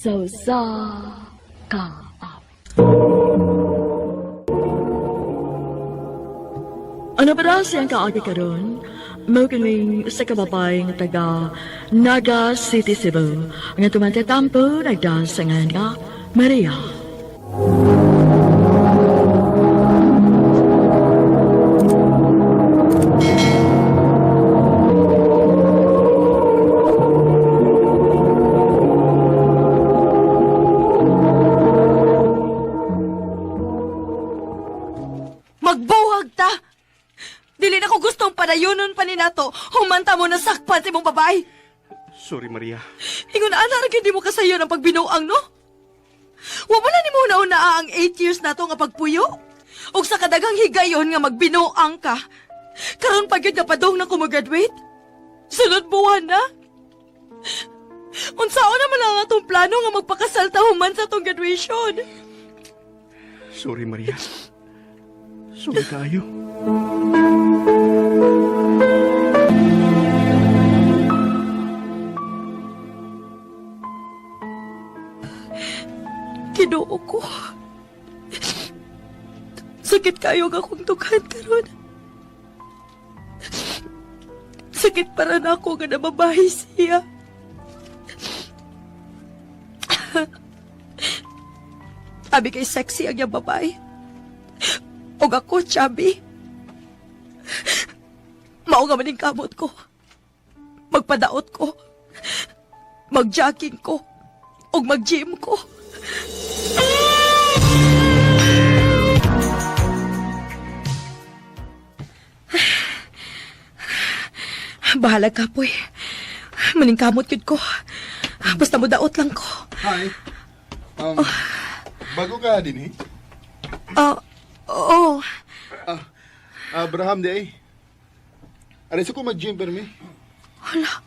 sa kaawit. Ano ba siyang kaagi karon? Maukiling sa kababay nga taga Naga City, Cebu. Ang tumantatampo nagdasangan nga Maria. Magbuhag ta! Dili na ko gustong padayunon pa ni nato. Humanta mo na sakpan si mong babae. Sorry, Maria. Ingon ana ra di mo kasayo ng pagbinuang, no? Wa man ni mo nauna ang 8 years nato nga pagpuyo. Ug sa kadagang higayon nga magbinuang ka. Karon pa gyud nga padong na ko mag-graduate. Sunod buwan na. Unsaon naman ang atong plano nga magpakasal ta human sa atong graduation? Sorry, Maria. Sorry kayo. Ginoo ko. Sakit kayo nga akong dughan karon. Sakit para na ako nga nababahay siya. Abi kay sexy ang iyang babae. Og ako, chubby. Mao nga maning kamot ko. Magpadaot ko. Mag-jogging ko. Og mag-gym ko. Bahala ka, poy. Maning kamot yun ko. Basta mo daot lang ko. Hi. Bago ka din eh. Oo. Abraham di ay. Alis ako mag-gym pero me. Hala,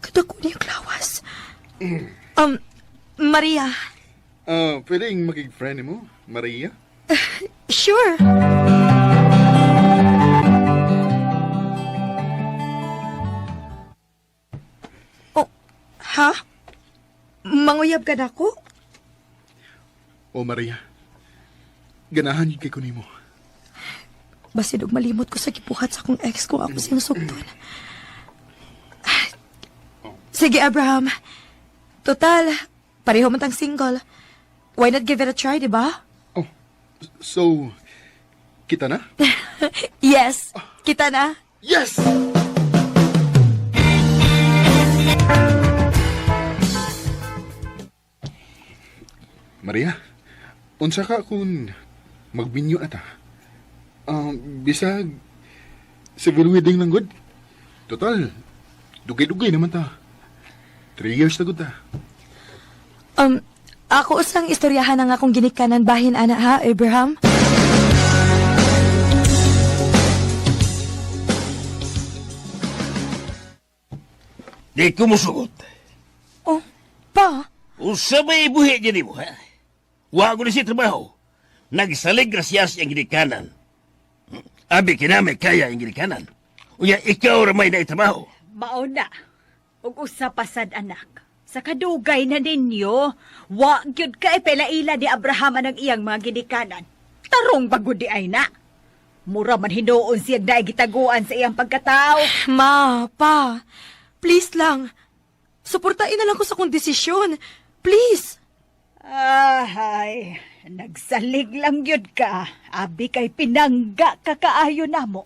kada ko niyang lawas. Maria. Pwedeng makig-friend mo, Maria? Sure. Oh, ha? Manguyab ka na ko? O Maria, ganahan yung kay kunin mo. Basin og malimot ko sa gibuhat sa akong ex kung ako sinusugton. Sige, Abraham. Total, pareho man tang single. Why not give it a try, di ba? Oh, so, kita na? Yes, kita na. Yes! Maria, unsa ka kung magbinyo na ta? Bisag, civil wedding lang good. Total, dugay-dugay naman ta. 3 years na good ta. Ako usang istoryahan ang akong ginikanan bahin, ana ha, Abraham? Di ko musugot. Oh, pa? Usa may ibuhi dyan mo, ha? Wa ko na siya trabaho. Nagsalig grasyas ang ginikanan. Abi kinamay kaya ang ginikanan. Uya, ikaw ramay na itrabaho. Mauna, ug usa pasad anak. Sa kadugay na ninyo, wa gyud ka ipelaila ni Abraham ang iyang mga ginikanan. Tarong bagod di ay na. Mura man hinuon siyang daig gitaguan sa iyang pagkatao. Ma, pa, please lang. Suportain na lang ko sa kong desisyon. Please. Ay, nagsalig lang yun ka. Abi kay pinangga kakaayo na mo.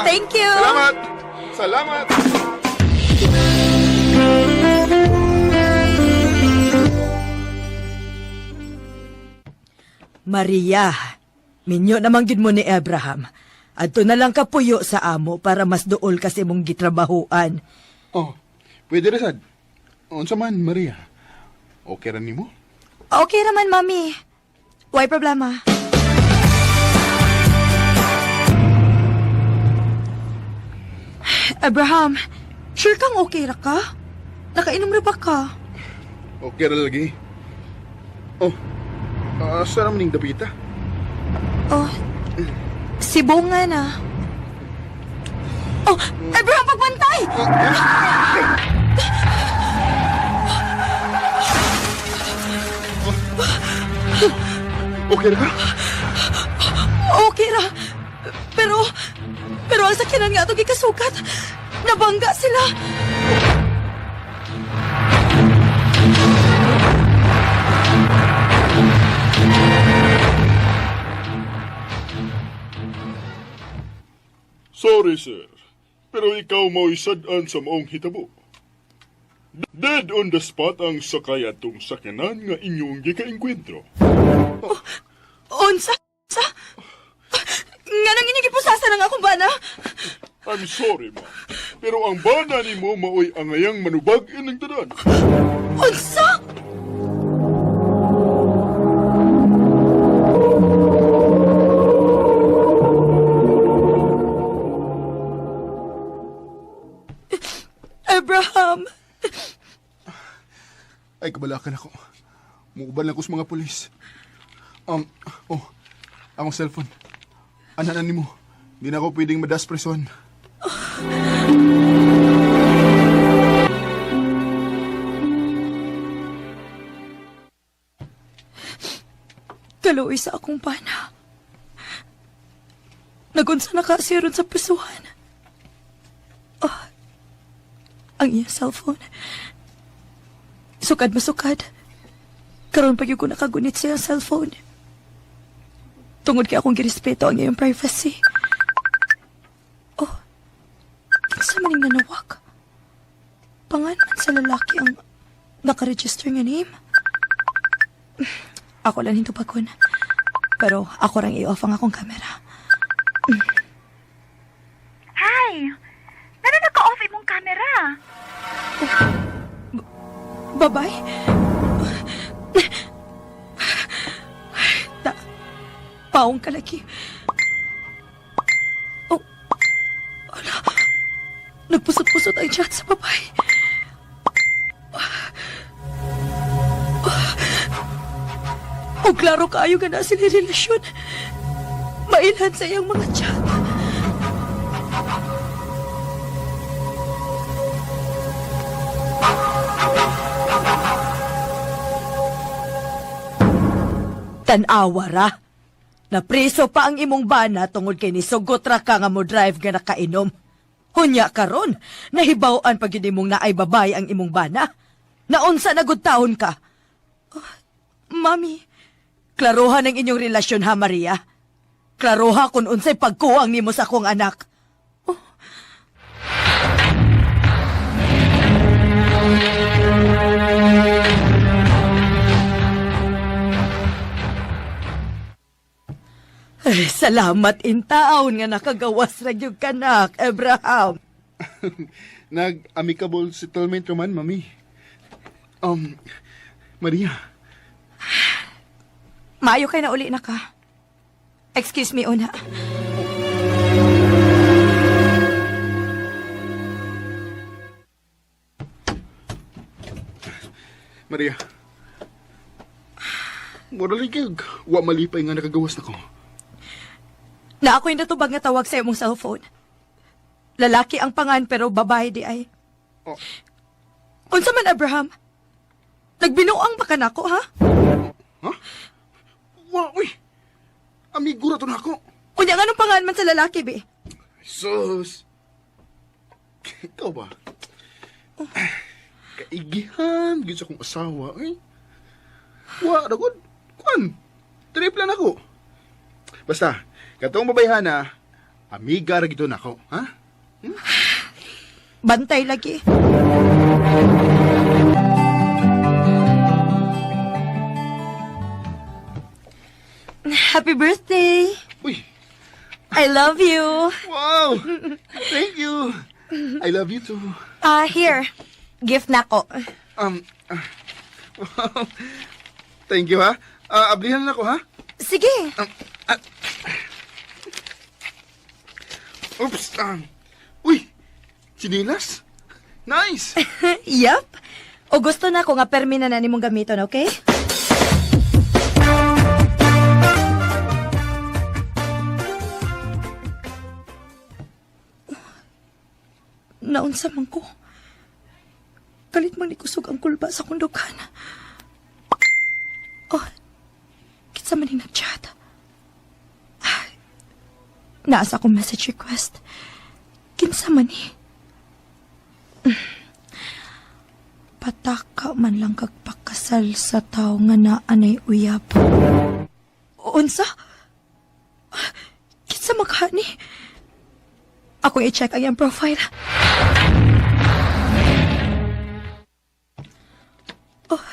Thank you. Salamat! Salamat! Maria, minyo namang gid mo ni Abraham. Adto na lang kapuyo sa amo para mas duol kasi mong gitrabahuan. Oh, pwede rin sad. Unsa man, Maria? Okay ra nimo? Okay naman, Mami. Why problema? Abraham, sure kang okay ra ka? Nakainom ra ba ka? Okay ra lagi. Oh, Saan naman yung Davita? Oh, si Bunga na. Oh, Abraham, pagbantay! Okay na ka? Okay ra. Pero ang sakyanan nga ito gikasukat. Nabangga sila. Sorry, sir. Pero ikaw mo'y sad-an sa maong hitabo. Dead on the spot ang sakay atong sakyanan nga inyong gika-enkwentro. Unsa? Nga nang inyong ipusasan ang akong bana? I'm sorry, ma'am. Pero ang bana ni mo maoy angayang manubag ng tanan. Unsa? Abraham! Ay, kabalakan ako. Muubal lang ko sa mga pulis. Akong cellphone. Ananan ni mo. Di na ako pwedeng madaspreson. Kaluoy sa akong bana. Nagunsa na kasi ron sa pusuhan. Oh, ang iyang cellphone. Sukad masukad. Karon pag ko nakagunit sa iyang cellphone. Tungod kay akong girespeto ang iyong privacy. Oh, sa maning nanawag. Pangalan sa lalaki ang nakaregister nga name. Ako lang hinto pagkon. Pero ako rang i-off ang akong kamera. Hi! Nano naka-off imong camera? Babay? Paong ka lagi. Oh, ala. Nagpusot-pusot ang chat sa babay. O klaro kayo nga na sila relasyon. Mailhan sa iyang mga chat. Tanawa ra. Napriso pa ang imong bana tungod kay nisugot ra ka nga mo drive nga nakainom. Hunya karon, nahibaw-an pag yun imong naay babay ang imong bana. Naunsa na gud taon ka? Oh, Mami, klarohan ang inyong relasyon ha, Maria. Klaroha kung unsay pagkuwang nimo sa akong anak. Ay, salamat in taon nga nakagawas ra gyud kanak, Abraham. Nag-amicable settlement naman, mami. Maria. Maayo kay na uli na ka. Excuse me, una. Maria. Moraligig. Wa malipay nga nakagawas na ko. Na ako'y natubag nga tawag sa imong cellphone. Lalaki ang pangan pero babae di ay. Oh. Unsa man, Abraham? Nagbinuang ba ka nako, ha? Ha? Wa, uy! Amigo na to na ako. Unya nga nung pangan man sa lalaki, bi? Sus! Ikaw ba? Kaigihan, gisa kong asawa, eh. Wa, ragod. Kuan? Trip lang ako. Basta, katong babayhana, amiga ra gito na ako, ha? Bantay lagi. Happy birthday! Uy! I love you! Wow! Thank you! I love you too. Here. Gift na ko. Wow. Thank you, ha? Ablihan na ako, ha? Sige. Oops! Uy! Chinilas? Nice! Yup. O gusto na ko nga permi na nimong gamiton, okay? naunsa man ko. Kalit man ikusog ang kulba sa kundukan. Oh, kitsa man yung nag-chat. Naasa akong message request. Kinsa man ni. Pataka man lang kagpakasal sa tao nga naanay uyab. Unsa? Kinsa maghani? Ako i-check ang iyang profile. Oh,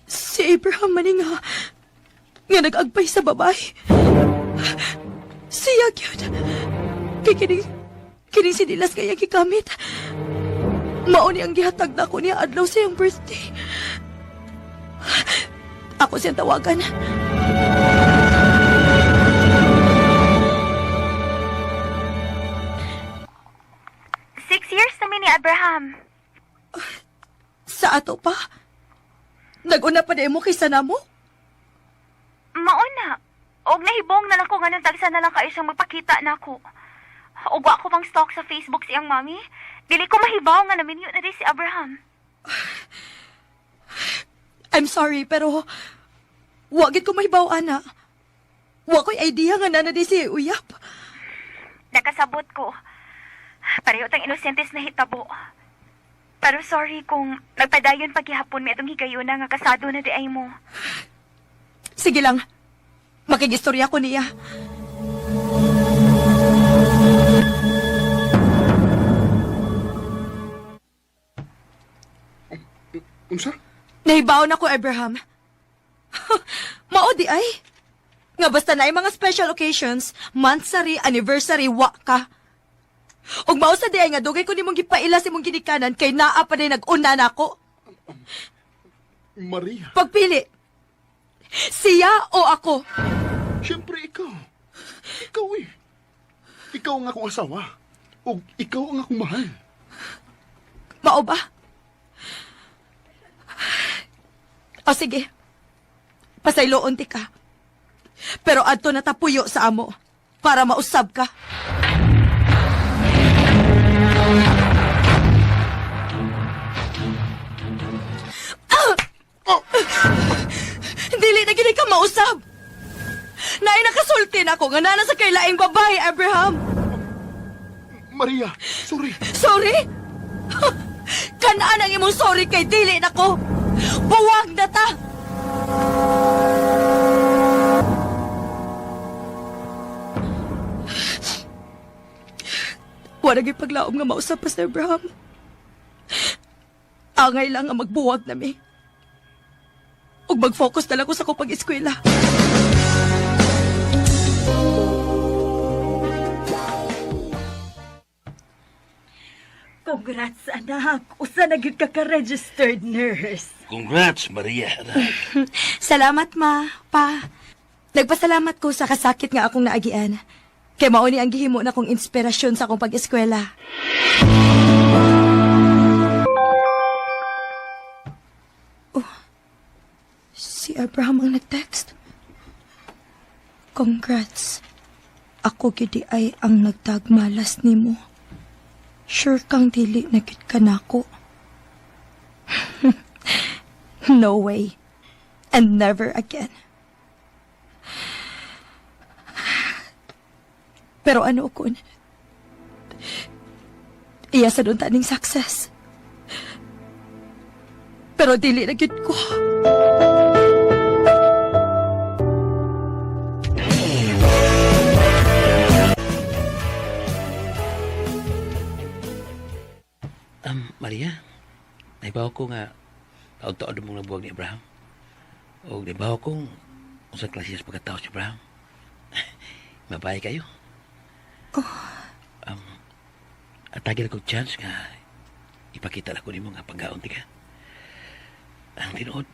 si Abraham maning nga nag-agbay sa babae. Siya yun. Kining sinilas kaya gikamit. Mauni ang gihatag na ko niya adlaw sa iyang birthday. Ako siyang tawagan. Years na ni Abraham. Sa ato pa? Nag-una pa na mo kaysa na mo? Mauna. Og nahibong na lang ko nga nung tagsa na lang kayo siyang magpakita na ako. Og wa ko bang stalk sa Facebook siyang mami. Dili ko mahibaw nga naminyo na rin si Abraham. I'm sorry, pero wagit ko mahibaw, ana. Wa ko'y idea nga na di si Uyap. Nakasabot ko. Pareho tang inosentes na hitabo. Pero sorry kung nagpadayon paghihapon may itong higayon na nga kasado na di ay mo. Sige lang. Makigistorya ko niya. Unsa? Nahibaw na ko, Abraham. Mao di ay. Nga basta na mga special occasions, monthsary, anniversary, wa ka. Og mao sa di ay nga dugay ko nimong gipaila sa imong ginikanan kay naa pa din nag-una na ako. Maria, Pagpili. Siya o ako? siyempre ikaw. Ikaw eh. Ikaw ang akong asawa. O ikaw ang akong mahal. Mao ba? O sige. Pasayloon ti ka. Pero adto na tapuyo sa amo para mausab ka. Dili na gini ka mausab. Naay nakasulti na ako nga nana sa kailaing babae, Abraham. Maria, sorry. Sorry? Kanaan ang imong sorry kay dili na ko. Buwag na ta. Wala gyud paglaom nga mausap pa si Abraham. Angay lang nga magbuwag nami. Ug mag-focus na lang ko sa ko pag-eskwela. Congrats, anak. Usa na gyud ka ka-registered nurse. Congrats, Maria. Salamat, ma. Pa. Nagpasalamat ko sa kasakit nga akong naagian. Kay mauni ang gihimo na kong inspirasyon sa akong pag-eskwela. Oh, si Abraham ang nag-text. Congrats. Ako gidi ay ang nagtagmalas nimo. Sure kang dili na gid ka nako. No way. And never again. Pero ano kun? Iya sa doon taning success. Pero dili na gyud ko. Maria, naibaw ko nga taon-taon mong nabuwag ni Abraham. O naibaw kong usang klase sa pagkatao si Abraham. Mabay kayo. Atagil ko chance nga ipakita na ko ni mo nga pagkaon ti ka. Ang tinuod,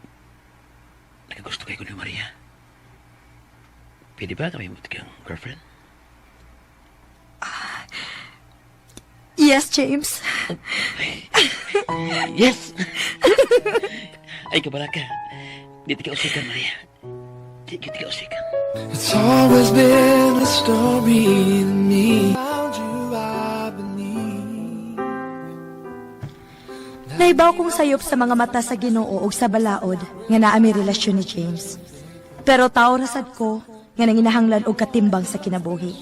nakagusto kayo ko ni Maria. Pwede ba kami mo kang girlfriend? Yes, James. Yes! Ay, kabala ka. Di ka usikan, Maria. Di ka usikan. It's always been a story to me. Found you, I believe. Naibaw kong sayop sa mga mata sa Ginoo ug sa balaod nga naa mi relasyon ni James. Pero tao rasad ko nga nanginahanglan og katimbang sa kinabuhi.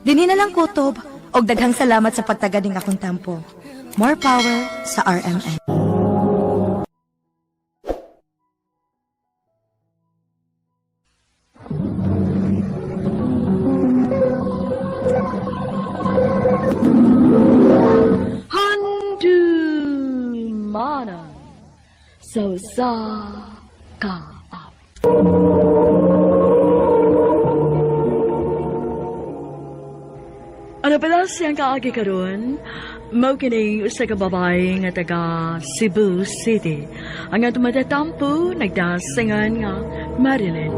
Dinhi na lang kutob og daghang salamat sa pagtagading akong tampo. More power sa RMN. Handu mana so sa ka. Ano pala siyang kaagi karon? Mao kini usa ka babae nga taga Cebu City. Ang atong matatampo nagdasingan nga Marilyn.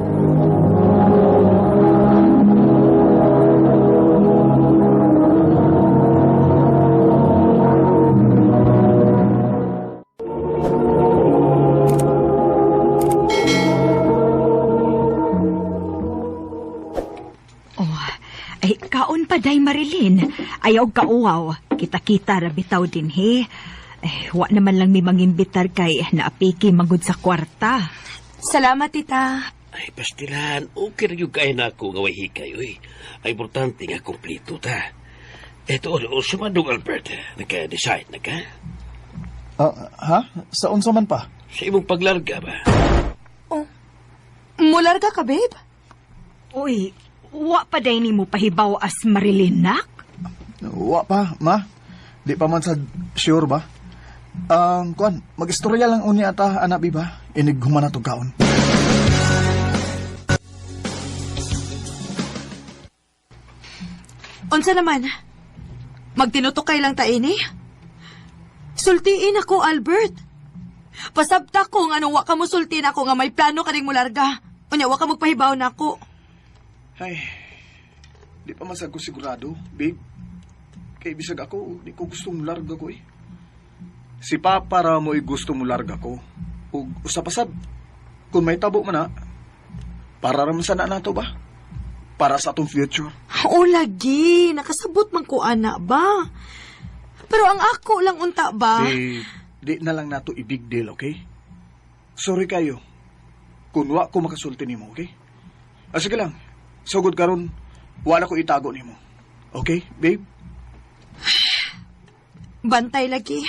Ay, kaon pa day Marilyn. Ayaw kauaw. Kita-kita ra bitaw din he. Wa naman lang mi mangimbitar kay naapiki magud sa kwarta. Salamat, tita. Ay, pastilan, okay rin yung kaya na ako nga way hikay, uy. Ay, importante nga kumplito ta. Eto, sumadong Albert, nagka-decide na ka? Ha? Sa unsa man pa? Sa imong paglarga ba? Mularga ka, babe? Uy, wa pa day ni mo pahibaw as Marilyn nak? Wa pa, ma. Di pa man sa sure ba? Kuan, mag-istorya lang unya ata, anak biba. Inig humana to kaon. Unsa naman? Magtinutukay lang ta ini? Sultiin ako, Albert. Pasabta ko nga nung wa ka mo sultiin ako nga may plano ka ring mularga. Unya, wa ka magpahibaw na ako. Ay, di pa masag ko sigurado, babe. Kay bisag ako, di ko gusto mo larga ko eh. Si Papa ra mo'y gusto mo larga ko. Ug usapasab, kung may tabo man na, para raman sana na to ba? Para sa atong future. Oo, lagi. Nakasabot man ko, ana ba? Pero ang ako lang unta ba? Di na lang nato i-big deal, okay? Sorry kayo. Kung wa ko makasulti nimo, okay? Sige lang. Sugod karon, wala ko itago nimo. Okay, babe? Bantay lagi.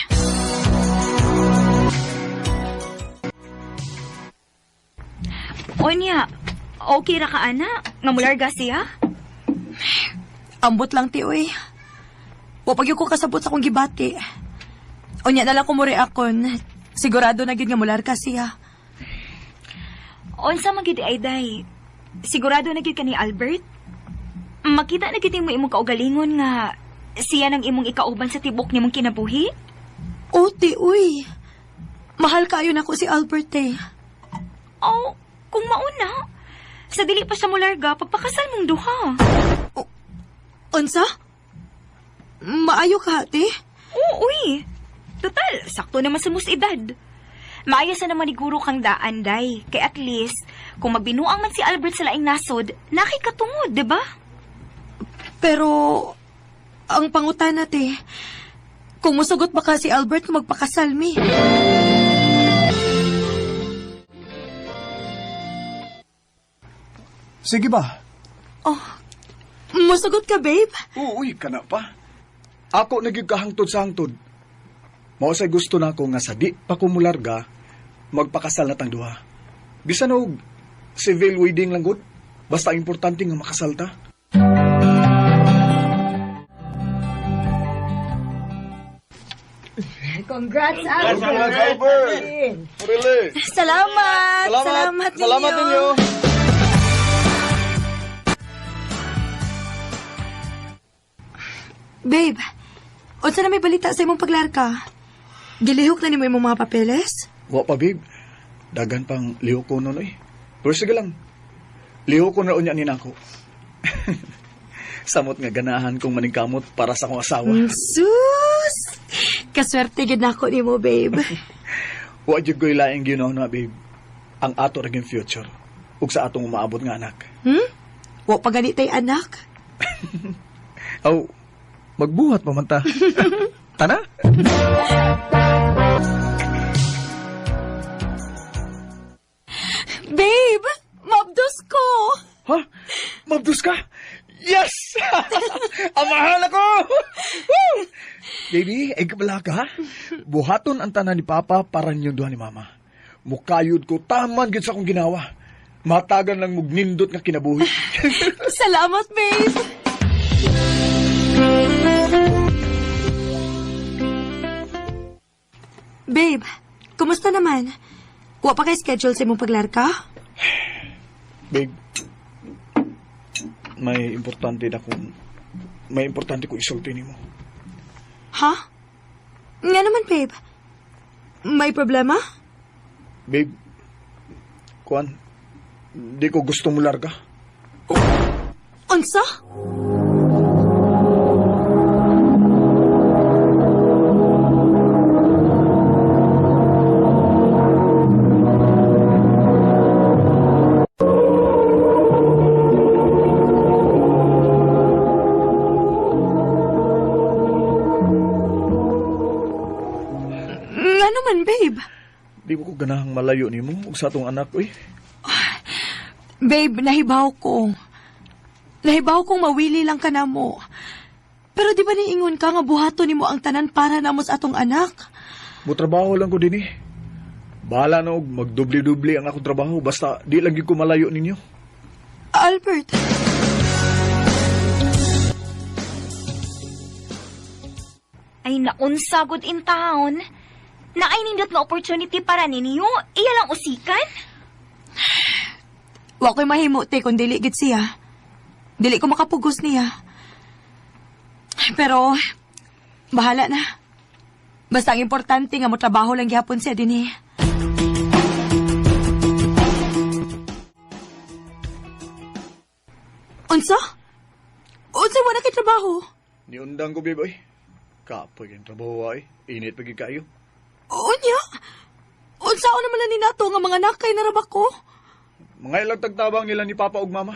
Onya, okay ra ka, ana? Nga mularga siya? Ambot lang, ti, oy. Wapag ko kasabot sa kong gibati. Unya na lang ko mo reakon. Sigurado na gid nga mularga siya. Unsa magid ay day? Sigurado na gid ka ni Albert? Makita na gid mo imong kaugalingon nga siya nang imong ikauban sa tibok nimong kinabuhi? O, ti, uy. Mahal kayo na ko si Albert, eh. Oh, kung mauna. Sa dili pa siya mularga, pagpakasal mong duha. Unsa? Maayo ka, ate? Oo, uy. Total, sakto naman sa musidad. Maayos na naman ni Guro kang daan, day. Kay at least, kung magbinuang man si Albert sa laing nasod, nakikatungod, di ba? Pero, ang pangutan ate, kung musugot ba ka si Albert kung magpakasal mi? Sige ba? Oh, musugot ka, babe? Uy, kana pa. Ako naging kahangtod sa hangtod. Mao say gusto na ako nga sa di pa ko mularga, magpakasal na tang duha. Bisan og civil wedding lang gud, basta importante nga makasal ta. Congrats, Salamat! Salamat ninyo. Babe, unsa na may balita sa imong paglarka? Gilihok na ni mo imong mga papeles? Wa pa, babe. Dagan pang liho ko nun eh. Pero sige lang. Liho ko na unya ni nako. Samot nga ganahan kong maningkamot para sa akong asawa. Sus! Kaswerte gid nako nimo, babe. Wa jud ko'y laing ginaw na, babe. Ang ato ring future. Ug sa atong umaabot nga anak. Wa pa gani tay anak? Magbuhat pa man ta. Tana? Mahal ako! Woo! Baby, ay kabala ka. Buhaton ang tanan ni Papa para niyo duha ni Mama. Mukayod ko, taman gid sa akong ginawa. Matagan lang mugnindot nga kinabuhi. Salamat, babe. Babe, kumusta naman? Wa pa kay schedule sa imong paglarka? Babe, may importante ko isulti nimo. Ha? Nga naman, babe. May problema? Babe, kuan, di ko gusto mo larga. Unsa? Nga naman, babe. Di mo ko ganahang malayo nimo ug sa atong anak, uy. Babe, nahibaw ko. Nahibaw kong mawili lang ka na mo. Pero di ba niingon ka nga buhaton nimo ang tanan para namo sa atong anak? Mutrabaho lang ko din eh. Bahala na og magdubli-dubli ang akong trabaho basta di lang gyud ko malayo ninyo. Albert, Ay naunsa gud in town. Naay nindot nga opportunity para ninyo. Iya lang usikan. wa ko'y mahimo te kung dili gid siya. Dili ko makapugos niya. Pero, bahala na. Basta ang importante nga mo trabaho lang gihapon siya din eh. Unsa? Unsa wala kay trabaho? Niundang ko, babe, oy. Kapoy kayong trabaho, ay. Init pagi kayo. Unya? Unsaon naman na ni nato nga mga nakay narabak ko? Mga ilang tagtabang nila ni Papa ug Mama.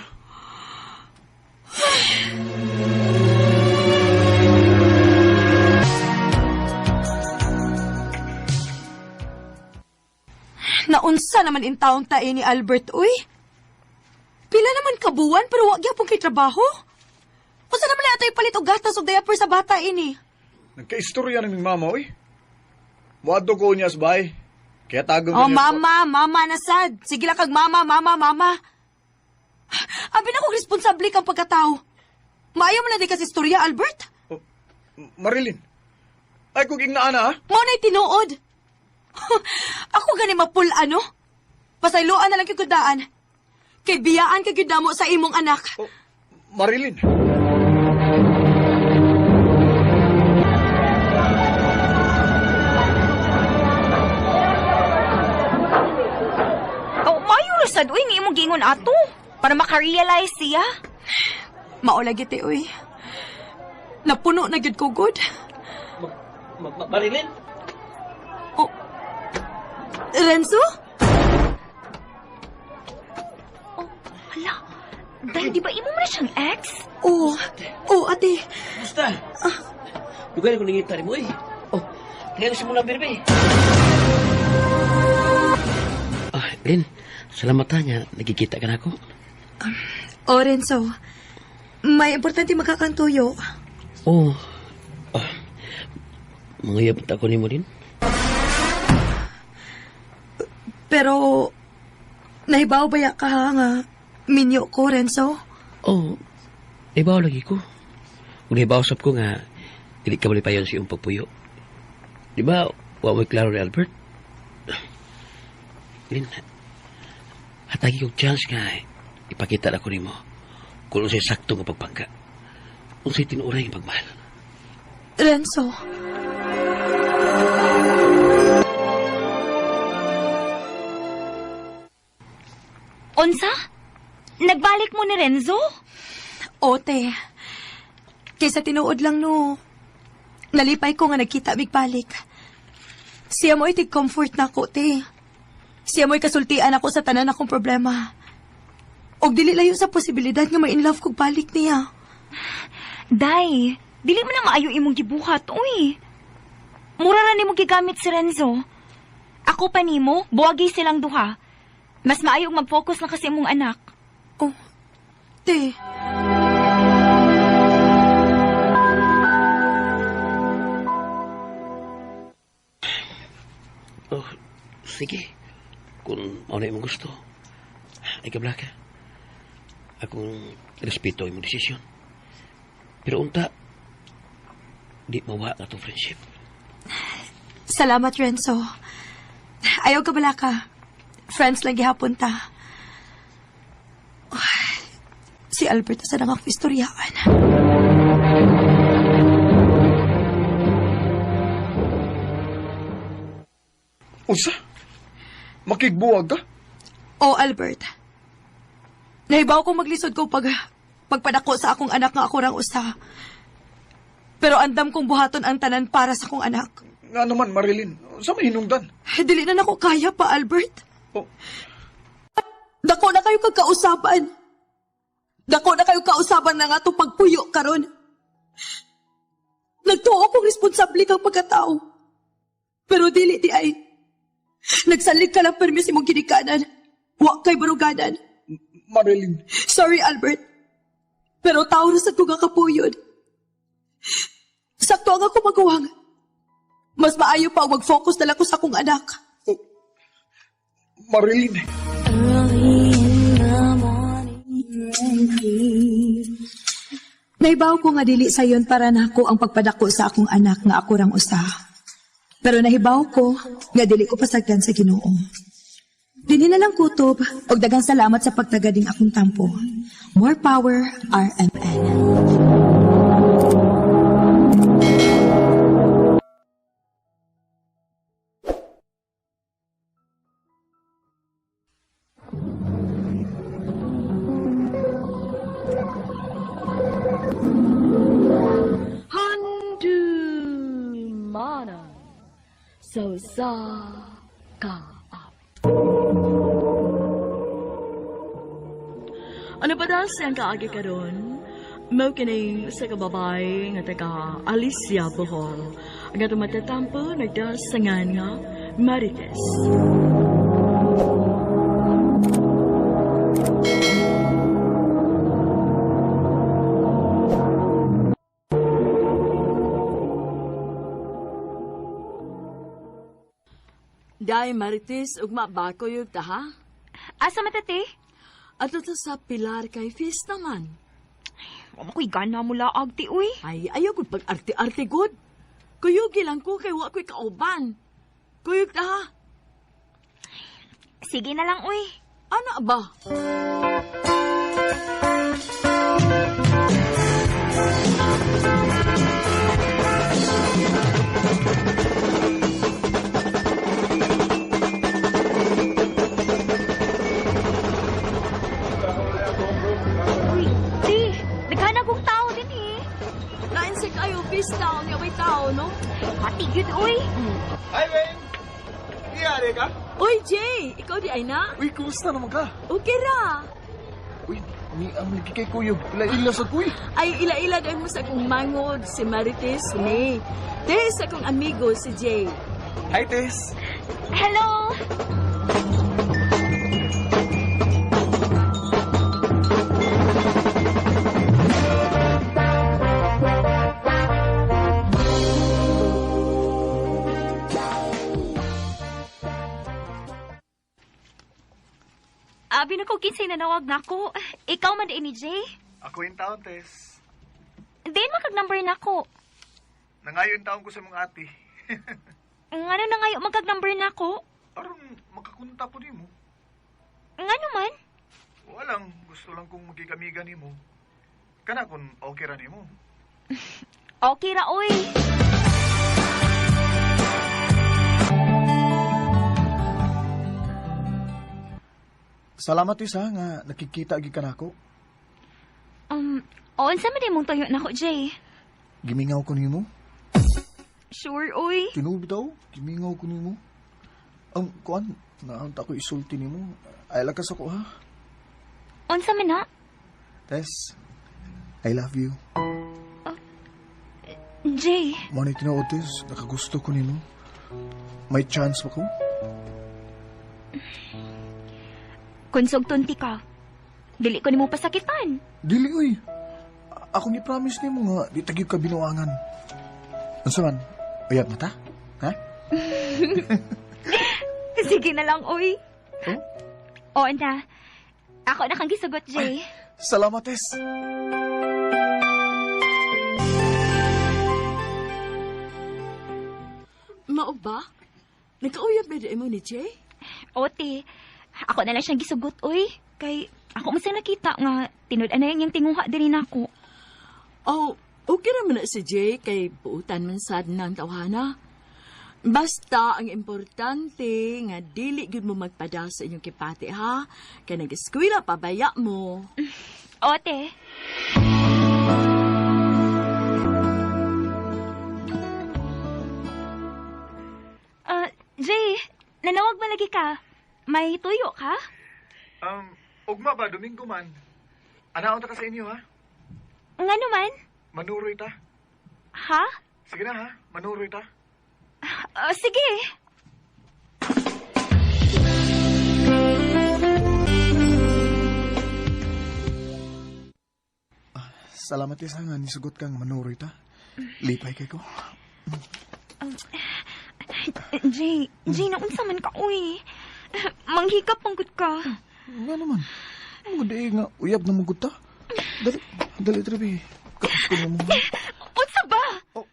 Naunsa naman in taong tae ni Albert, uy? Pila naman kabuwan pero wag gyapon kay trabaho? Unsa naman na ato'y palit og gatas og diaper sa bata ini? Nagkaistorya ng Mama, oy. Muadto ko niya sa bahay. Kaya tagaw Oh, niya mama na sad. Sige lang kag mama. Abi na kong responsable kang pagkatao. Maayo man na di kasi istorya, Albert. Oh, Marilyn. Ay, kung ingnaan na, ha? Mo na'y tinuod. Ako gani mapul ano? Pasayloan na lang kay kudaan. Kay biyaan kay mo sa imong anak. Oh, Marilyn. Oh, mayo rasad uy ni imong gingon ato para maka-realize siya. Maulagi ti, uy. Napuno na gyud ko good. Marilyn? Oh. Renzo? Oh, hala. Dahil di ba imo mo na siyang ex? Oh, ate. Basta. Lugar ko nangita rin mo eh. Oh, kaya gusto mo na birbe. Lin, salamat niya. Nagkikita ka na ako. Oh, Renzo. May importante magkakantuyo. Oh. Mga yabot ako ni mo din. Pero, nahibaw ba ka nga minyo ko, Renzo? Oh, naibaw lagi ko. Kung naibaw sab ko nga, dili ka malipayon si yung pagpuyo. Di ba, wa mo'y klaro ni Albert? Lin, hatagi kong chance nga, ipakita na ko ni mo kung sa'y sakto nga pagpangka. Kung sa'y tinuuray yung pagmahal. Renzo. Unsa? Nagbalik mo ni Renzo? Ote. Kaysa tinuod lang no, nalipay ko nga nagkita bigbalik. Siya mo'y tig-comfort na ako, te. Siya mo'y kasultian ako sa tanan akong problema. Og dili layo sa posibilidad nga ma-inlove kog balik niya. Day, dili mo na maayo imong gibuhat, uy. Mura ra nimo gigamit si Renzo. Ako pa nimo, buwagi silang duha. Mas maayong mag-focus na kasi imong anak. Oh, te. Oh, sige. Kung ano yung gusto, ay kabla ka. Akong respeto ang imong desisyon. Pero unta, di mawa na itong friendship. Salamat, Renzo. Ayaw ka bala ka. Friends lang gihapon ta. Si Albert sa nang ako istoryaan. Unsa? Makigbuwag ka? Oh, Albert. Nahibaw kong maglisod ko pagpadako sa akong anak nga ako rang usa. Pero andam kong buhaton ang tanan para sa akong anak. Nga naman, Marilyn. Sa mahinungdan. Dili na nako kaya pa, Albert. Oh, Dako na kayo kagkausapan. Dako na kayo kausapan na nga itong pagpuyo karon. Nagtuo kong responsable kang pagkatao. Pero dili di ay. Nagsalig ka lang permis mong ginikanan. Wa kay baruganan. Marilyn. Sorry, Albert. Pero tao na sa kong kapuyod. Sakto ang ako magawang. Mas maayo pa mag-focus na lang ko sa akong anak. Oh, Marilyn. Nahibaw ko nga dili sayon para nako ang pagpadako sa akong anak nga ako rang usa. Pero nahibaw ko nga dili ko pasagdan sa Ginoo. Dinhi na lang kutob og daghang salamat sa pagtagading akong tampo. More power, RMN. Mana so sa ka up. Ano ba das yang kaagi karon? Mao kining sa kababay nga taga Alicia Bohol. Ang atong matatampo nagdasangan nga Marites. Day Marites ugma bako yung taha? Asa matati? Ato ta sa Pilar kay Fis naman. Ako'y gana mo laag ti, uy. Ay, ayaw ko pag-arte-arte good. Kuyugi lang ko kay wa ko'y kauban. Kuyug taha? Sige na lang, uy. Ano ba? Uy, di. Naghanap kong tao din eh. Nainsik ayo Fis town nga may tao, no? Pati yun, uy. Hi, Ben. Iyari ka? Uy, Jay! Ikaw di ay na? Uy, kumusta naman ka? Okay ra. Uy, ni ang lagi kay Kuyog. Ila sa kuy. Ay, ila-ila dahil mo sa kong mangod, si Marites ni. Dahil sa kong amigo, si Jay. Hi, Tess. Hello. Abi na ko kinsay nanawag na ako. Ikaw man din ni Jay. Ako yung taon, Tess. Din makag-number na ako. Nangayon taon ko sa mga ati. Ngano na ngayon magkag-number na ako? Aron, makakunta po ni mo. Ngano man? Walang, gusto lang kong magkikamigan ni mo. Kana kung okay ra ni mo. Okay ra, uy. Salamat isa nga nakikita agi ka nako. Unsa man mong tuyo na ko, Jay? Gimingaw ko nimo. Sure, uy. Tinuod daw, gimingaw ko nimo. Ang kuan, naanta ko isulti nimo. Ay lakas ako ha. Unsa man na? Tess, I love you. Jay, Mo ni tinuod, Tess, nakagusto ko nimo. May chance ba ko? kung sugtunti ka, dili ko nimo pasakitan. Dili uy. Ako ni promise nimo nga di tagib ka binuangan. Unsa man? Uyab na ta? Ha? Sige na lang, uy. Huh? Oo na. Ako na kang gisugot, Jay. Salamat, Tess. Mao ba? Nagkauyab na di mo ni Jay? Ote, ako na lang siyang gisugot, uy. Kay ako mo siya nakita nga tinud-an na yung tinguha din ako. Oh, okay naman na si Jay kay buutan man sad ng tawhana. Basta ang importante nga dili gud mo magpada sa inyong kipati ha. Kay nag-eskwela pabaya mo. Ote. Jay, nanawag malagi ka. May tuyo ka? Ugma ba, Domingo man? Anaon ta ka sa inyo, ha? Nga naman? Manuroy ta. Ha? Sige na, ha? Manuroy ta. Sige. Salamat, Tess, nga nisugot kang manuroy ta. Lipay kay ko. Jay, naunsa man ka, uy. Manghikap ang gud ka. Nga naman. Ang gudi nga, uyab na mong ta. Dali, Trevi. Kaos ko na mo. Unsa ba? Oh.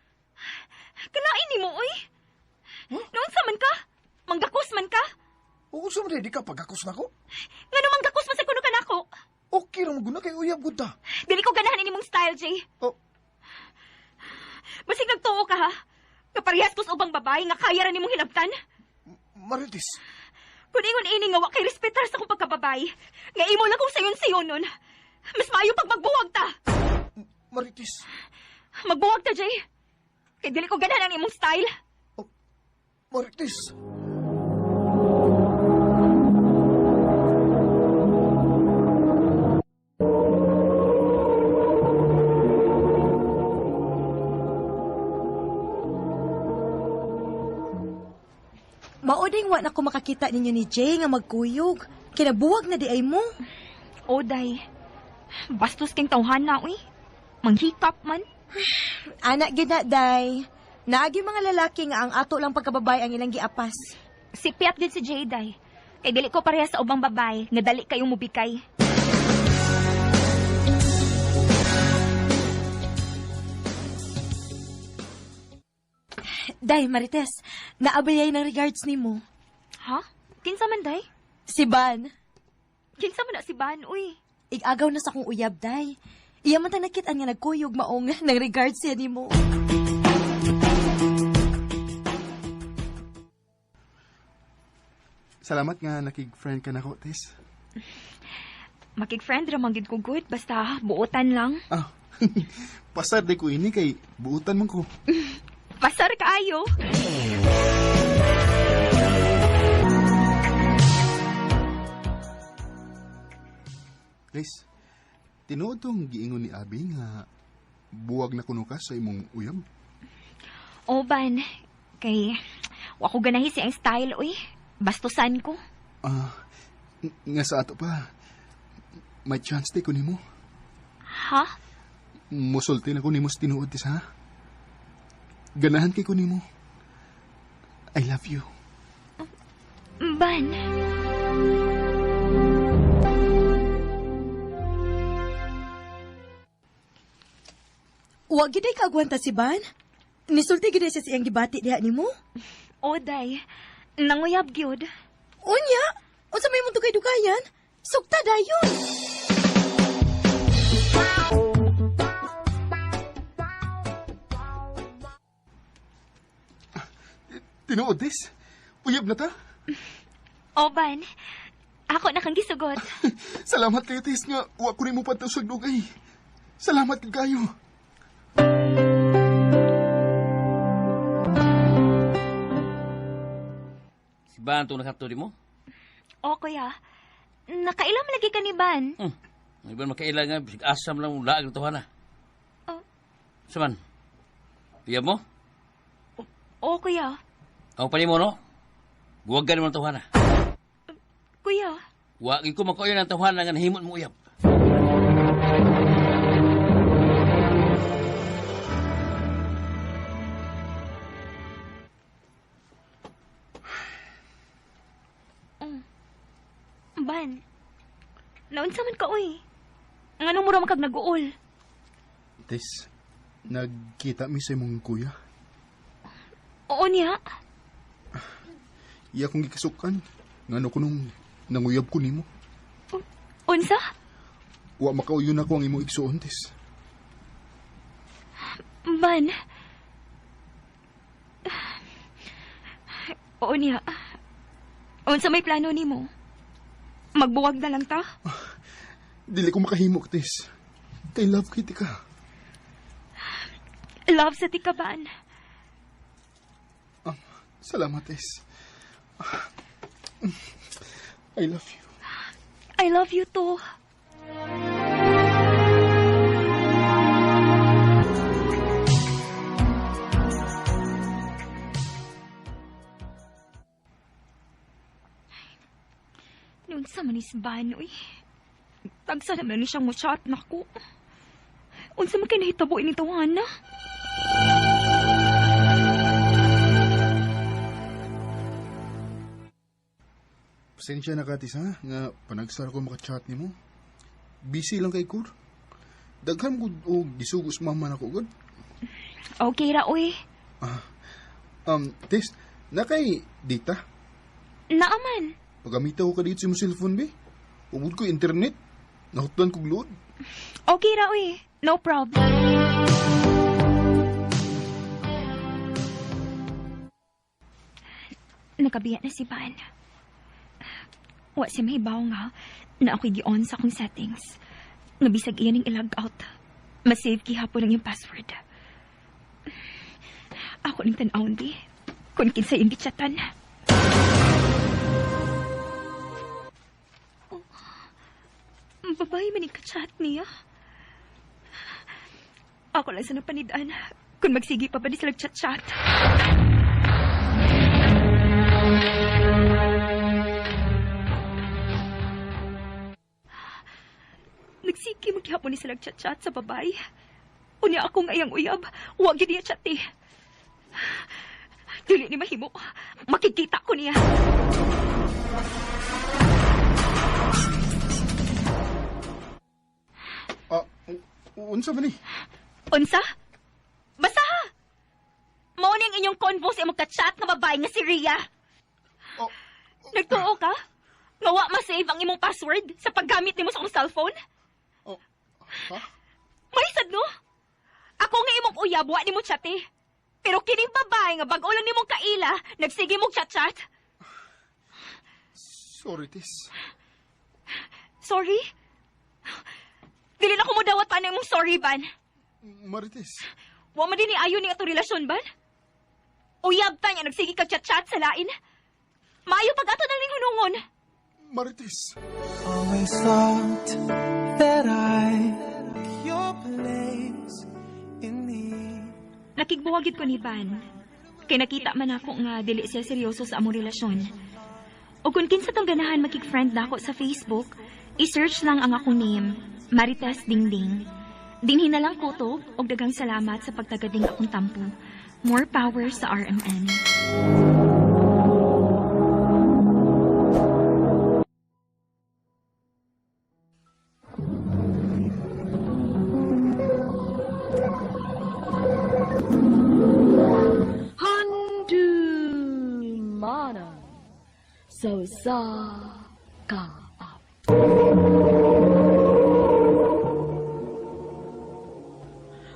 Kalain ni mo, uy. Naunsa man ka? Manggakos man ka? Oo, sumre, di ka pagkakos na ko. Nga naman manggakos man sa kuno ka nako. Okay ra mo guna kay uyab gud ta. Dili ko ganahan ini mong style, Jay. Oh. Basig nagtuo ka, ha? Kaparehas ko sa ubang babae nga kaya ra nimong hinabtan. Marites. Kung ingon ini nga wa kay respetar sa kong pagkababay, nga imo lang kong sayon-sayon nun, mas maayo pag magbuwag ta. Marites. Magbuwag ta, Jay. Kay dili ko ganahan ang imong style. Marites. Mauding wa na ko makakita ninyo ni Jay nga magkuyog. Kinabuwag na di ay mo. Oday, bastos keng tawhana, uy. Manghikap man. Anak gina, day. Naagi mga lalaki nga ang ato lang pagkababay ang ilang giapas. Si Piat din si Jayday. Kay dili ko parehas sa ubang babae nga dali kayong mubikay. Day, Marites, naabayay ng regards ni mo. Ha? Kinsa man, day? Si Ban. Kinsa man na si Ban, uy. Igagaw na sa kong uyab, day. Iya man ta nakitaan nga nagkuyog maong ng regards siya ni mo. Salamat nga nakig-friend ka na ko, Tess. Makig-friend ra manggid ko good, basta buotan lang. Ah, pasar de ko ini kay buutan man ko. Pasar kaayo. Tess, tinuod tong giingon ni Abi nga buwag na kuno ka sa imong uyab. O, Ban, kay wa ko ganahi si ang style, uy. Bastusan ko. Nga sa ato pa, may chance di ko nimo. Ha? Musulti na ko nimo sa tinuod, Tess, ha? Ganahan kay ko nimo. I love you. Ban. Wa gid ay kaagwanta si Ban. Nisulti gid siya siyang gibati diha nimo. Oday, nanguyab gyud. Unya, unsa may mong dugay-dugayan? Sukta dayon. Tinuod, Tess. Uyab na ta. O, Ban, ako na kang gisugot. Salamat kayo, Tess, nga wa ko nimo patusag dugay. Salamat kayo. Si Ban itong nakapto di mo? O, kuya, nakailam lagi ka ni Ban. Ang iban makailan nga, bisig asam lang mong laag ng tuhan na. Oh. Saman, iyab mo? O, kuya. Ang pali mo, no? Buwag ka naman ng tuhan na. Kuya. Wagin ko makoy ng tuhan na nga nahimot mo uyab. Ban. Naunsa man ka, uy. Nga nung mura makag nag-uol. Tes, nagkita mi sa imong kuya. Oo niya. Iya kong gikasukan. Ngano ko nung nanguyab ko nimo. Unsa? Wa makauyon ako ang imong igsuon, Tes. Ban. Oo niya. Unsa may plano nimo? Magbuwag na lang ta? Dili ko makahimok, Tes. Kay love kita ka. Love sa tika, Ban. Salamat, Tes. I love you. I love you too. Noon sa manis Banoy. Tagsa naman ni siyang mo-chat na ko. Unsa man kayo nahitabo ini tawana? Pasensya na ka, Tes, ha? Nga panagsar ko makachat ni mo. Busy lang kay Kur. Daghan ko o gisugos mama na ko, God. Okay ra, uy. Tes, na kay data? Naaman. Pagamita ko ka dito sa mong cellphone, be. Ubod ko internet. Nahutuan ko load. Okay ra, uy. No problem. Nakabiya na si Ban. Wa siya mahibaw nga na ako'y gi-on sa akong settings. Nabisag iyan ng i-log out. Masave kihapon ang yung password. Ako ning tan-aon di. Kung kinsa yung gichatan. Ang babae man yung kachat niya. Ako lang sa napanidaan kung magsigi pa ba di sila chat-chat. Nagsiki maghihapon ni sila chat-chat sa babae. Unya akong ayang uyab, huwag yun niya chat eh. Dili ni mahimo, makikita ko niya. Unsa ba ni? Unsa? Basta! Morning inyong convo sa imong ka-chat na babae nga si Rhea. Oh, Nagtuo ka? Nga wa ma-save ang imong password sa paggamit nimo sa akong cellphone? ha? Maisad no? Ako nga imong uyab, wa nimo chat eh. Pero kining babae nga bag-o lang nimong kaila, nagsige mong chat-chat. Sorry, Tes. Sorry? Dili na ko mo dawat pa na imong sorry, Ban. Marites. Wa man din ni ayo ni ato relasyon, Ban. Uyab ta niya, nagsige ka chat-chat sa lain. Maayo pag ato ng linghunungon. Marites. Always thought that I took your place in me. Nakigbuwagit ko ni Ban. Kay nakita man ako nga dili siya seryoso sa among relasyon. O kung kinsa tong ganahan makig-friend na ako sa Facebook, i-search lang ang akong name, Marites Dingding. Dinhi na lang kutob og daghang salamat sa pagtagading akong tampo. More power sa RMN. Mana so sa ka.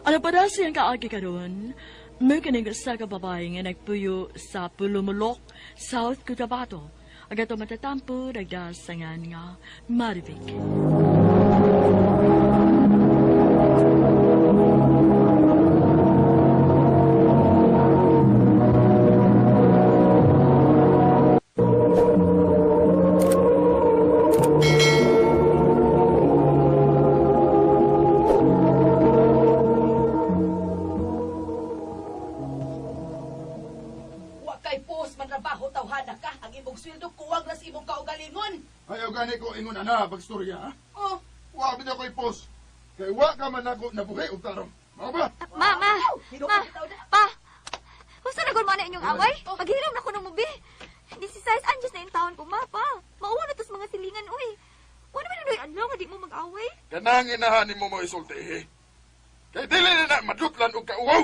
Ano pa na siyang kaagi karon? May kanig sa kababae nga nagpuyo sa Pulumulok, South Cotabato. Agato matatampo, nagdasangan nga Marivic. Ayaw gani ko ingon ana pagstorya, ha? Oh. Wa bitaw ko i-post. Kay wa ka man ako nabuhi og tarong. Mao ba? Ma! Pa! Gusto na gulma na inyong away? Paghiram na ko ng mubi. This is size anjus na yung taon ko, ma, pa. Mauwa na tos mga mga silingan, uy. Wala naman na adlaw nga di mo mag-away. Kanang inahan mo mo isultihi. Kay dili na madutlan og kauwaw.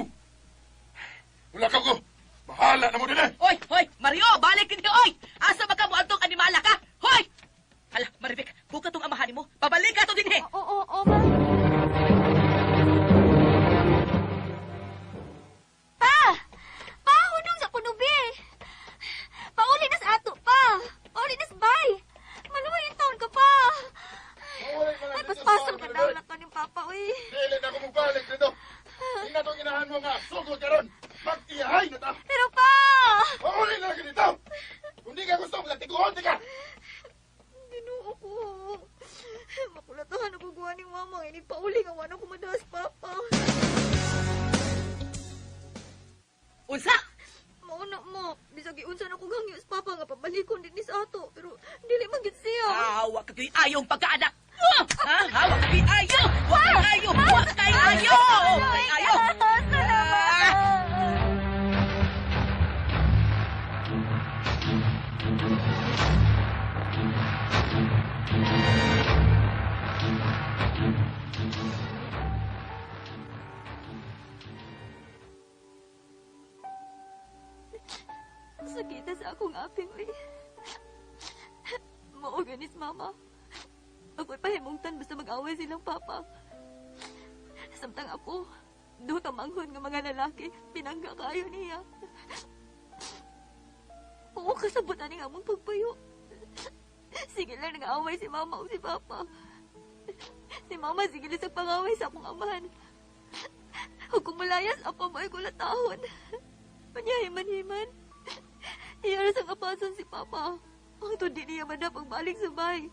Wala ka ko. Bahala na mo din eh. Hoy, hoy, Mario, balik din oy. Asa ba ka mo antong animala ka? Hoy! Hala, Maribek, buka tong amahan mo. Pabalik ka to din eh. Oo, ma. Pa! Pa, hunong sa punubi. Pauli na sa ato, pa. Pauli na sa bay. Maluwa yung taon ka, pa. Ay, paspasok ka daw na to ni Papa, uy. Dili na ko magbalik dito. Ina tong inahan mo nga. Sugod ka ron. Mag-iyahay na ta. Pero, pa! Pauli na lagi dito. Kung di ka gusto, magtiguhon di ka. Ginoo ko. Makulatahan ako gawa ni Mama. Ini pauli nga wala ko madalas, Papa. Unsa? Mauna mo. Bisag iunsa na ko gangyo sa Papa nga pabalikon din ni sa ato. Pero dili man gid siya. Hawa ka kay ayong pagkaanak. Ha? Hawa ka kay ayo. Wa kay ayo. Wa kay ayo. Kay ayo. Sakita sa akong aping, uy. Maorganis, Mama. Ako'y pahimungtan basta mag-away silang Papa. Samtang ako, duha ka manghon nga mga lalaki, pinangga kayo niya. Oo, kasabot na nga mong pagpayo. Sige lang nag-away si Mama o si Papa. Si Mama sige lang sa pangaway sa akong amahan. Huwag kong malayas, apa mo ay kulatahon. Manyahiman-himan. Iyaras ang apason si Papa. Ang di niya madapang balik sa bahay.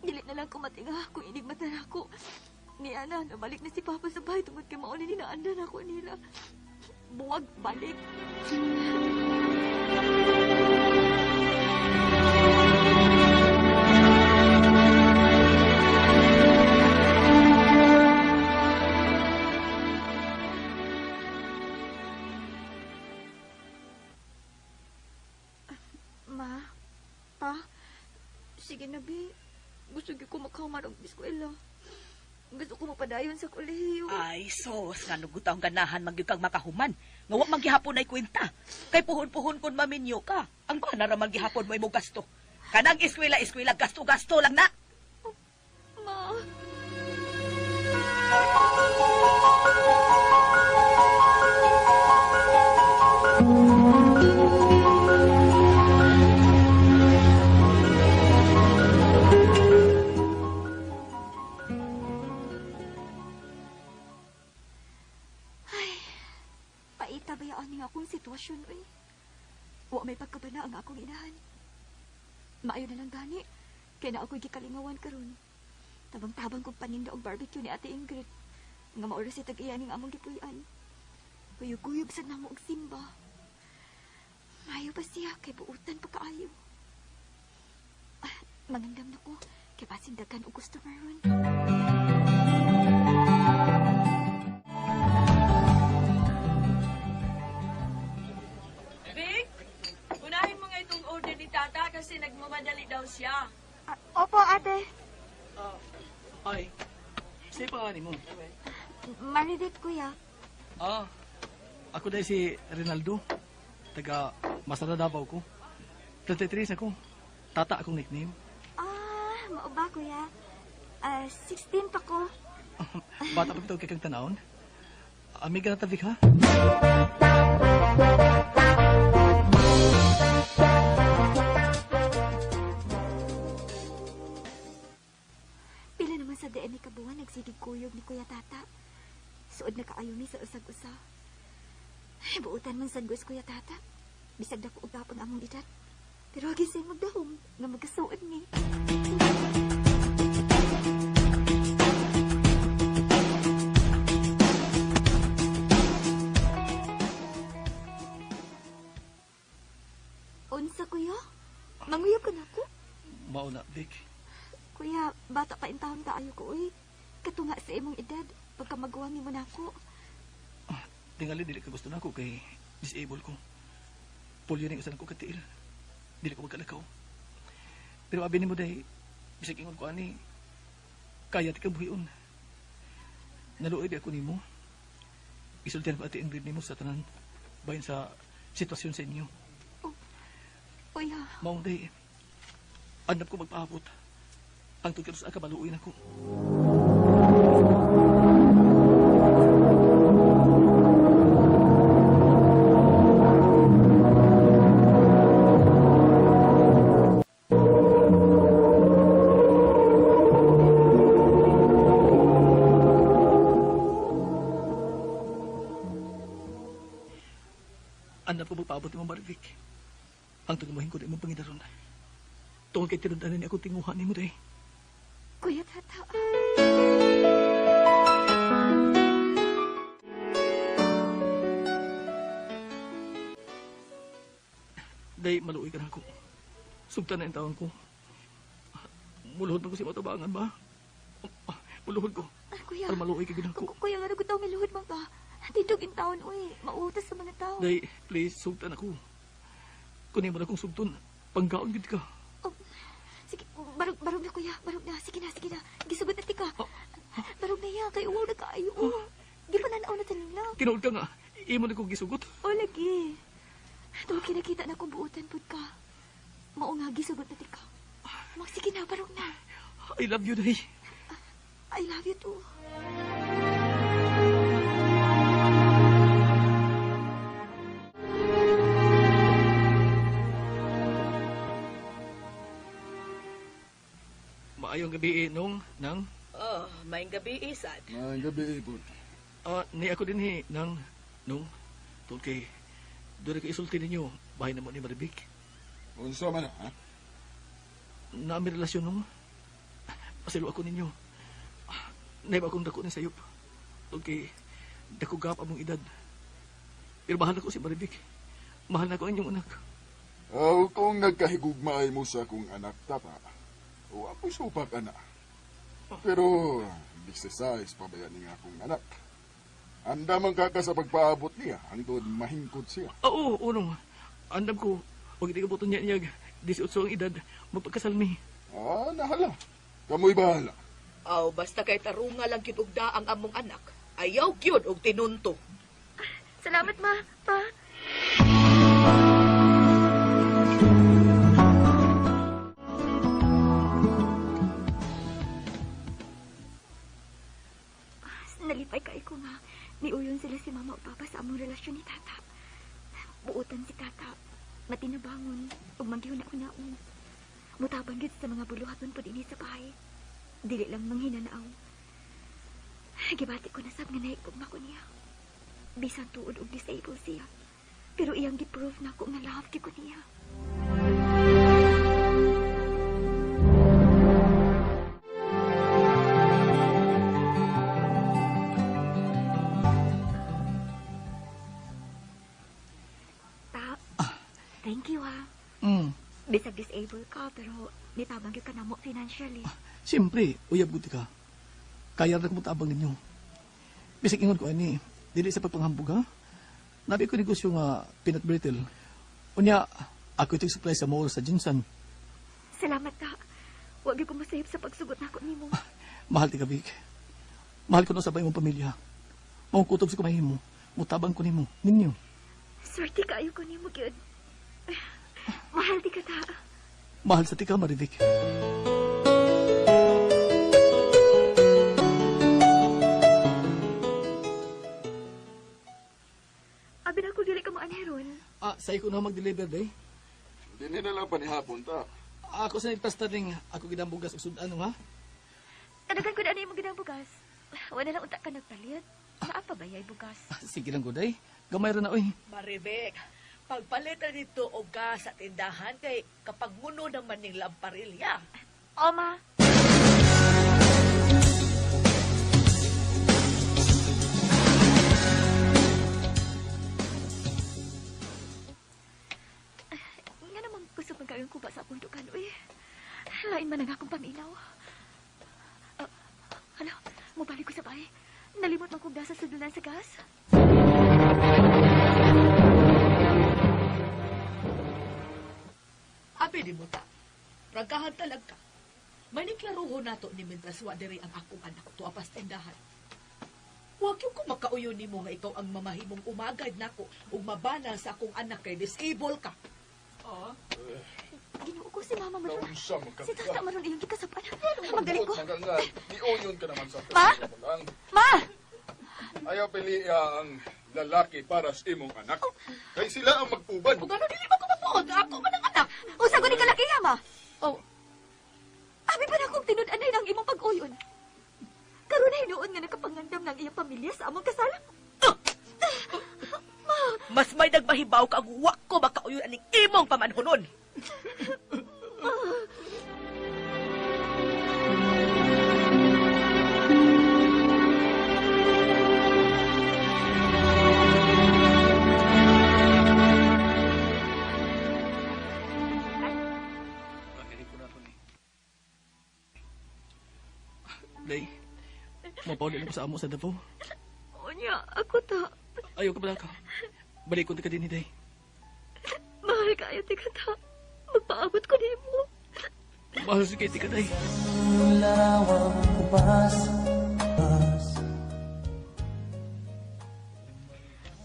Dili na lang ko matinga kung inigmatan ako. Ni Ana, nabalik na si Papa sa bahay tungkol kay mauni ninaandan ako nila. Buwag balik. Ma, Pa, sige na, Bi. Gusto ko makamarag sa eskwela. Gusto ko mapadayon sa kolehiyo. Ay, sos, nga nugutaw ganahan magyud kang makahuman. Nga wa man gihapon ay kwenta. Kay puhon-puhon kon maminyo ka. Ang bana ra man gihapon mo imo gasto. Kanang eskwela gasto-gasto lang na. Ma. Bayaan nga akong sitwasyon, uy. Wa may pagkabana ang akong inahan. Maayo na lang gani, kaya na ako'y gikalingawan karon. Tabang-tabang kong paninda og barbecue ni Ate Ingrid. Nga maoras si tag-iyaning among gipuyan. Kuyog-kuyog sa namo og simba. Maayo ba siya kay buutan pa kaayo? Mangandam na ko, kay pasindagan og customer ron. Tata kasi nagmamadali daw siya. Opo, ate. Ay, sa'yo pangalan mo? Maridit, kuya. Ako dahil si Rinaldo. Taga Masara Davao ko. 23 ako. Tata akong nickname. Mao ba, kuya? 16 pa ko. Bata pa ito kay kang tanawon. Amiga na tabik ha? Pila naman sa DNA kabuhan nagsigig kuyog ni Kuya Tata. Suod na kaayo ni sa usag-usa. Buutan man sad guys Kuya Tata. Bisag dako og gapon among edad. Pero wag say magdahom nga magkasuod ni. Unsa kuya? Manguyab ka na ko? Mao na, Vic. Kuya, bata pa intahon ka ayo ko, uy. Katunga sa imong edad, pagka magawang mo na ako. Tingali, dili ka gusto na ako kay disable ko. Polio rin usan ako katiil. Dili ko magkalakaw. Pero abi ni mo day, bisag ingon ko ani, kaya ti kabuhion. Naluoy di ako nimo. Isultihan ba ati ang nimo sa tanan bahin sa sitwasyon sa inyo. Kuya, Maong day, andap ko magpaabot. Ang tugkad sa kabaluoy na ko. Andap ko magpaabot ni Marvick. Ang tulumahin ko na imong pangidaron. Tungkol kay tinundanan ni ako tinguhan ni mo day. Kuya Tata. Day, maluoy ka na ako. Sugtan na yung tawang ko. Muluhod mo ko si matabangan ba? Muluhod ko. Kuya. Para maluoy ka gina ko. Kuya, nga nagutaw nga luhod mo ba? Tindog yung taon, uy. Mautas sa mga tao. Day, please, sugtan ako. Kunin mo na kong sugton. Panggaon gid ka. Oh, sige, barog na, kuya. Barog na. Sige na. Gisugod na tika. Barog na yan. Kay uwaw na kaayo. Di pa nanaw na tanong lang. Kinood ka nga. Imo na kong gisugot. O, lagi. Ito, kinakita na kong buutan po ka. Mao nga, gisugod na tika. Sige na, barog na. I love you, Day. I love you too. Maayong gabi, nang. Oh, may gabi isad. May gabi, Ipon. Ni ako din nang, tungkol kay, doon ka isulti ninyo, bahay naman ni Maribik. Unsa man, ha? Namin relasyon nung, pasilo ako ninyo. Naib akong dako ng sayop. Tungkol kay, dako gap among edad. Pero mahal ako si Maribik. Mahal na ako ang inyong anak. Kung nagkahigugmaay mo sa akong anak, tata, o ako'y supak, anak. Pero, 16 pa ba yan ng akong anak? Anda man kaka sa pagpaabot niya, hangtod mahingkod siya. Oo, unong. Andam ko, huwag iti kabuton niya niyag, 18 ang edad, magpagkasal mi. Nahala. Kamoy bahala. Aw, basta kay tarunga lang kitugda ang among anak. Ayaw gyud og tinunto. Salamat, ma. Pa. Nalipay kay ko nga. Niuyon sila si mama o papa sa among relasyon ni tata. Buutan si tata. Matinabangon. Ug manggihon ako naon. Mutabang gid sa mga buluhaton po dinhi sa bahay. Dili lang manghinanaaw. Gibati ko na sab nga naigugma ko niya. Bisan tuod og disabled siya. Pero iyang gi-prove na ako nga love gyud ko niya. Thank you, ha. Bisag disabled ka, pero nitabang ka na mo financially. Siyempre, uyab guti ka. Kaya rin mo tabang ninyo. Bisag ingon ko ani, dili sa pagpanghambog ha. Nabi ko negosyo nga peanut brittle. Unya, ako ito'y supply sa mall sa Jinsan. Salamat, ta. Huwag ko masayip sa pagsugot na ako nimo. Mahal ti kabik. Mahal ko na sabay mong pamilya. Mong kutob sa kumahin mo. Mutabang ko nimo. Ninyo. Swerte kayo ko nimo, gyud. Mahal di ka, ta. Mahal sa tika, Marivik. Abin ako dili ka maanheron. Sa'yo ko na mag-deliver, day. Hindi na lang panihapon, ta. Ako sa nagpasta rin, ako ginambugas o sudan, ha? Kanagan ko na ano yung mga bugas. Wala lang unta ka nagpalit. Naapa ba yay bugas? Sige lang, Goday. Gamay rin na, oy. Maribek, pagpalitan nito og gas sa tindahan kay kapag muno naman ning lamparilya. Oma. Nga naman gusto magkayong kuba sa puntukan, uy. Lain man ang akong paminaw. Hala, mabalik ko sa bahay. Nalimot man kong dasa sa dulan sa gas. Abi di mo ta. Prangkahan talaga. Maniklaruho nato ni Mintras wa diri ang akong anak to apas tindahan. Huwag yung kung makauyo ni mo nga ikaw ang mamahimong umagad nako ug mabana sa akong anak kay disable ka. Oh. Ginoo ko si Mama Maron. Naunsa man ka. Si Tata Maron iyong gikasapan. Magaling ko. Magangay. Niuyon ka naman sa Ma? Ma! Ayaw pili ang lalaki para sa imong anak. Kay sila ang magtuban. Ug ano dili ba ko mapuod? Ako man ang anak. Usa ko ni kalaki ma. Oh. Abi pa na akong tinud-anay ng imong pag-uyon. Karon na hinuon nga nakapangandam ng iyang pamilya sa among kasalang. Mas may nagmahibaw ka ang wa ko makauyon aning imong pamanhunon. Day, mapaulit na ko sa amo sa Davao. Onya, ako ta. Ayaw ka pala ka. Balik ko ka din ni Day. Mahal kayo, tika ta. Magpaabot ko ni mo. Mahal si Katie ka, Day.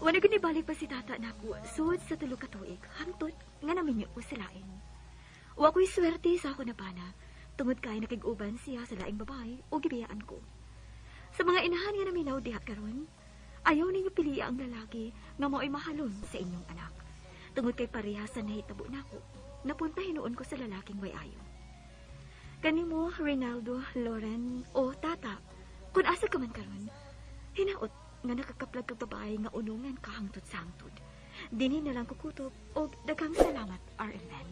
Wala ginibalik pa si tata na ako. Suod sa tulo ka tuig. Hangtod nga namin ko sa lain. Wa ko'y swerte sa ako na bana. Tungod kay nakig-uban siya sa laing babae o gibiyaan ko. Sa mga inahan nga naminaw diha karon, ayaw ninyo pili ang lalaki nga mao'y mahalon sa inyong anak. Tungod kay pareha sa nahitabo nako, napunta hinuon ko sa lalaking may ayo. Kanimo, Reynaldo, Loren, o Tata, kung asa ka man karon, hinaot nga nakakaplag kag babae nga unungan kahangtod sa hangtod. Dini na lang kukutob o daghang salamat, RLN.